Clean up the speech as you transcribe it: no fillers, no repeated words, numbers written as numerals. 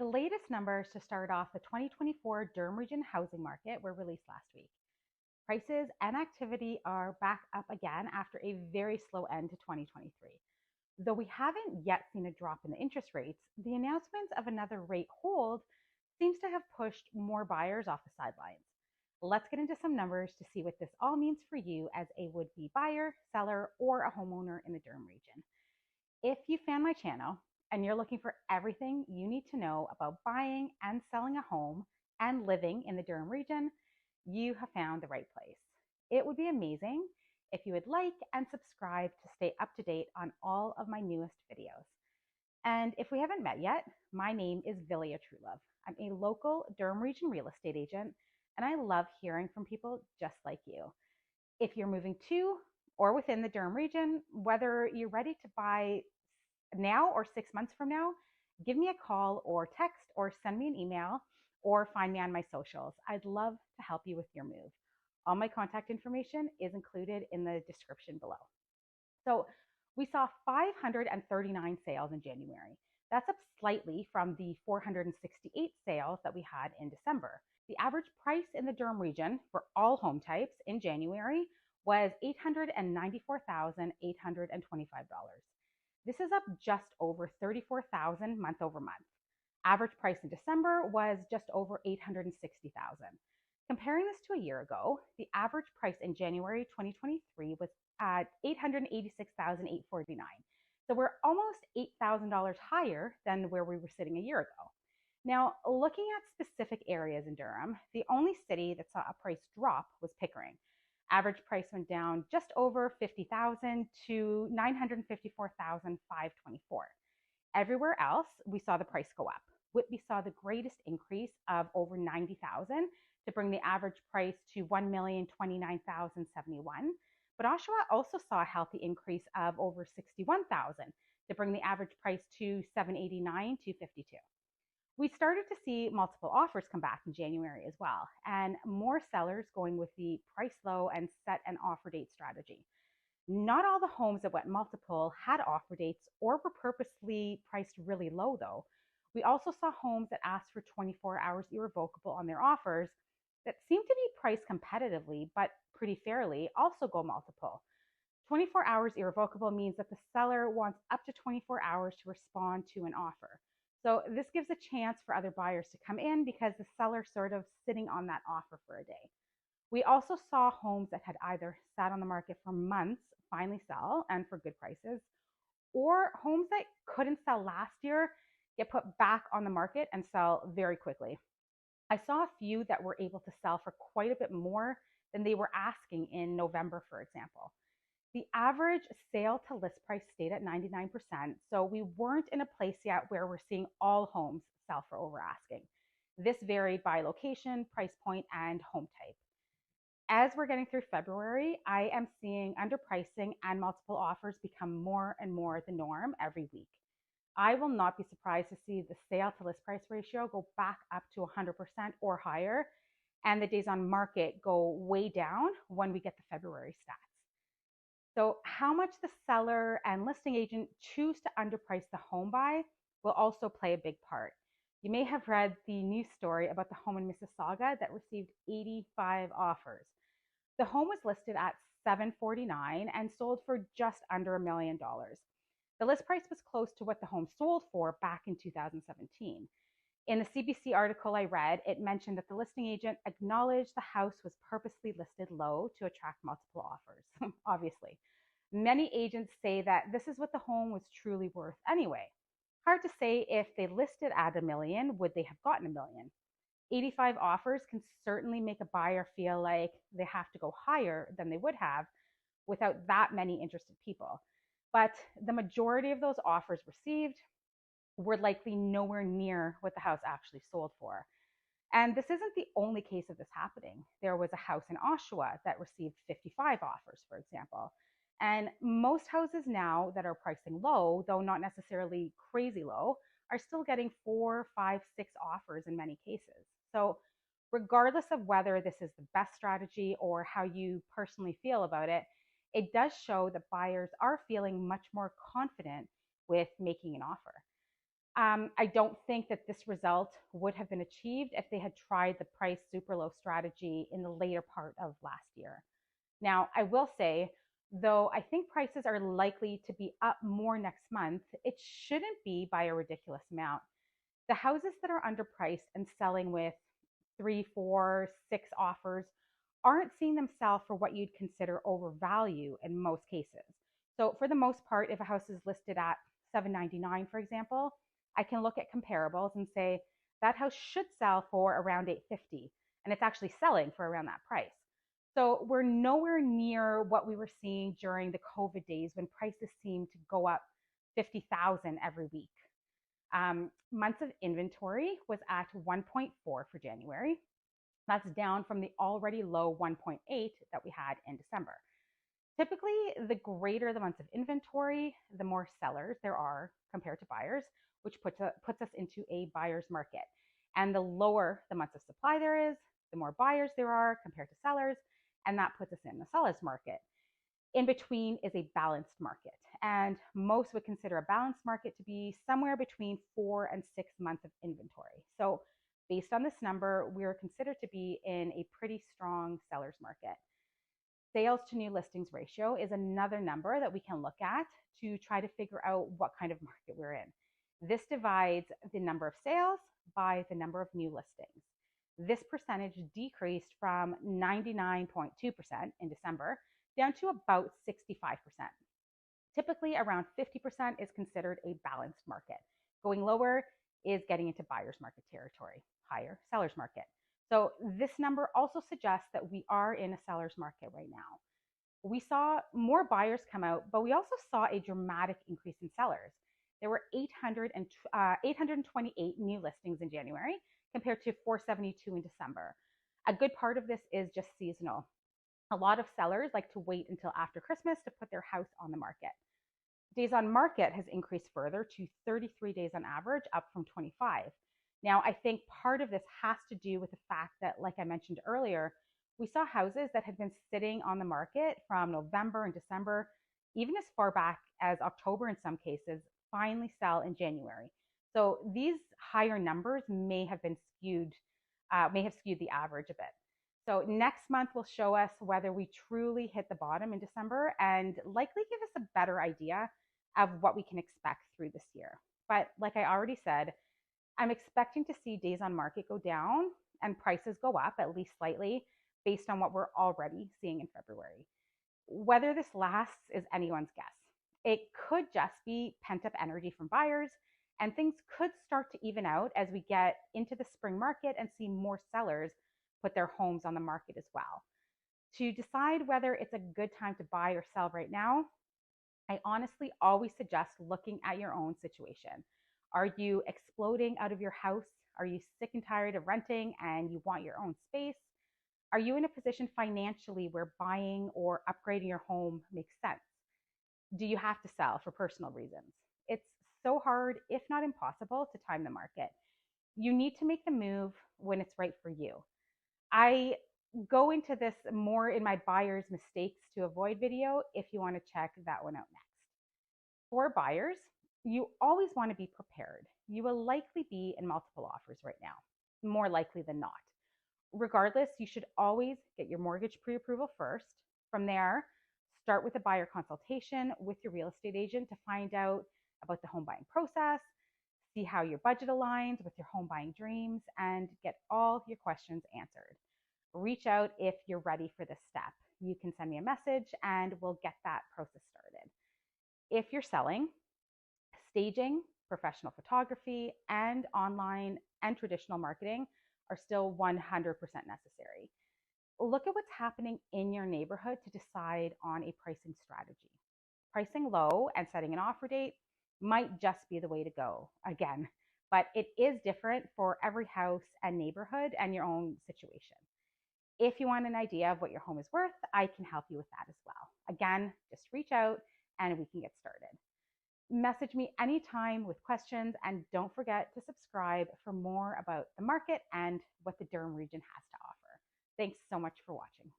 The latest numbers to start off the 2024 Durham Region housing market were released last week. Prices and activity are back up again after a very slow end to 2023. Though we haven't yet seen a drop in the interest rates, the announcements of another rate hold seems to have pushed more buyers off the sidelines. Let's get into some numbers to see what this all means for you as a would-be buyer, seller, or a homeowner in the Durham region. If you found my channel and you're looking for everything you need to know about buying and selling a home and living in the Durham region, you have found the right place. It would be amazing if you would like and subscribe to stay up to date on all of my newest videos. And if we haven't met yet, my name is Vilija Truelove. I'm a local Durham Region real estate agent, and I love hearing from people just like you. If you're moving to or within the Durham region, whether you're ready to buy now or 6 months from now, give me a call or text or send me an email or find me on my socials. I'd love to help you with your move. All my contact information is included in the description below. So we saw 539 sales in January. That's up slightly from the 468 sales that we had in December. The average price in the Durham region for all home types in January was $894,825. This is up just over $34,000 month over month. Average price in December was just over $860,000. Comparing this to a year ago, the average price in January 2023 was at $886,849. So we're almost $8,000 higher than where we were sitting a year ago. Now, looking at specific areas in Durham, the only city that saw a price drop was Pickering. Average price went down just over $50,000 to $954,524. Everywhere else, we saw the price go up. Whitby saw the greatest increase of over $90,000 to bring the average price to $1,029,071. But Oshawa also saw a healthy increase of over $61,000 to bring the average price to $789,252. We started to see multiple offers come back in January as well, and more sellers going with the price low and set an offer date strategy. Not all the homes that went multiple had offer dates or were purposely priced really low, though. We also saw homes that asked for 24 hours irrevocable on their offers that seemed to be priced competitively, but pretty fairly, also go multiple. 24 hours irrevocable means that the seller wants up to 24 hours to respond to an offer. So this gives a chance for other buyers to come in because the seller's sort of sitting on that offer for a day. We also saw homes that had either sat on the market for months finally sell and for good prices, or homes that couldn't sell last year get put back on the market and sell very quickly. I saw a few that were able to sell for quite a bit more than they were asking in November, for example. The average sale to list price stayed at 99%, so we weren't in a place yet where we're seeing all homes sell for over asking. This varied by location, price point, and home type. As we're getting through February, I am seeing underpricing and multiple offers become more and more the norm every week. I will not be surprised to see the sale to list price ratio go back up to 100% or higher, and the days on market go way down when we get the February stats. So how much the seller and listing agent choose to underprice the home by will also play a big part. You may have read the news story about the home in Mississauga that received 85 offers. The home was listed at $749 and sold for just under $1 million. The list price was close to what the home sold for back in 2017. In the CBC article I read, it mentioned that the listing agent acknowledged the house was purposely listed low to attract multiple offers. Obviously, many agents say that this is what the home was truly worth anyway. Hard to say if they listed at $1 million, would they have gotten $1 million? 85 offers can certainly make a buyer feel like they have to go higher than they would have without that many interested people. But the majority of those offers received were likely nowhere near what the house actually sold for. And this isn't the only case of this happening. There was a house in Oshawa that received 55 offers, for example. And most houses now that are pricing low, though not necessarily crazy low, are still getting 4, 5, 6 offers in many cases. So regardless of whether this is the best strategy or how you personally feel about it, it does show that buyers are feeling much more confident with making an offer. I don't think that this result would have been achieved if they had tried the price super low strategy in the later part of last year. Now, I will say, though I think prices are likely to be up more next month, it shouldn't be by a ridiculous amount. The houses that are underpriced and selling with three, four, six offers aren't seeing them sell for what you'd consider overvalue in most cases. So for the most part, if a house is listed at 799, for example, I can look at comparables and say that house should sell for around 850, and it's actually selling for around that price. So we're nowhere near what we were seeing during the COVID days when prices seemed to go up 50,000 every week. Months of inventory was at 1.4 for January. That's down from the already low 1.8 that we had in December. Typically, the greater the months of inventory, the more sellers there are compared to buyers, which puts us into a buyer's market. And the lower the months of supply there is, the more buyers there are compared to sellers, and that puts us in the seller's market. In between is a balanced market. And most would consider a balanced market to be somewhere between 4 and 6 months of inventory. So based on this number, we are considered to be in a pretty strong seller's market. Sales to new listings ratio is another number that we can look at to try to figure out what kind of market we're in. This divides the number of sales by the number of new listings. This percentage decreased from 99.2% in December down to about 65%. Typically, around 50% is considered a balanced market. Going lower is getting into buyer's market territory, higher seller's market. So this number also suggests that we are in a seller's market right now. We saw more buyers come out, but we also saw a dramatic increase in sellers. There were 828 new listings in January compared to 472 in December. A good part of this is just seasonal. A lot of sellers like to wait until after Christmas to put their house on the market. Days on market has increased further to 33 days on average, up from 25. Now, I think part of this has to do with the fact that, like I mentioned earlier, we saw houses that had been sitting on the market from November and December, even as far back as October in some cases, finally sell in January. So these higher numbers may have skewed the average a bit. So next month will show us whether we truly hit the bottom in December and likely give us a better idea of what we can expect through this year. But like I already said, I'm expecting to see days on market go down and prices go up at least slightly based on what we're already seeing in February. Whether this lasts is anyone's guess. It could just be pent up energy from buyers, and things could start to even out as we get into the spring market and see more sellers put their homes on the market as well. To decide whether it's a good time to buy or sell right now, I honestly always suggest looking at your own situation. Are you exploding out of your house? Are you sick and tired of renting and you want your own space? Are you in a position financially where buying or upgrading your home makes sense? Do you have to sell for personal reasons? It's so hard, if not impossible, to time the market. You need to make the move when it's right for you. I go into this more in my buyer's mistakes to avoid video if you want to check that one out next. For buyers, you always want to be prepared. You will likely be in multiple offers right now, more likely than not. Regardless, you should always get your mortgage pre-approval first. From there, start with a buyer consultation with your real estate agent to find out about the home buying process, see how your budget aligns with your home buying dreams, and get all your questions answered. Reach out if you're ready for this step. You can send me a message and we'll get that process started. If you're selling, staging, professional photography, and online and traditional marketing are still 100% necessary. Look at what's happening in your neighborhood to decide on a pricing strategy. Pricing low and setting an offer date might just be the way to go again, but it is different for every house and neighborhood and your own situation. If you want an idea of what your home is worth, I can help you with that as well. Again, just reach out and we can get started. Message me anytime with questions, and don't forget to subscribe for more about the market and what the Durham region has to offer. Thanks so much for watching.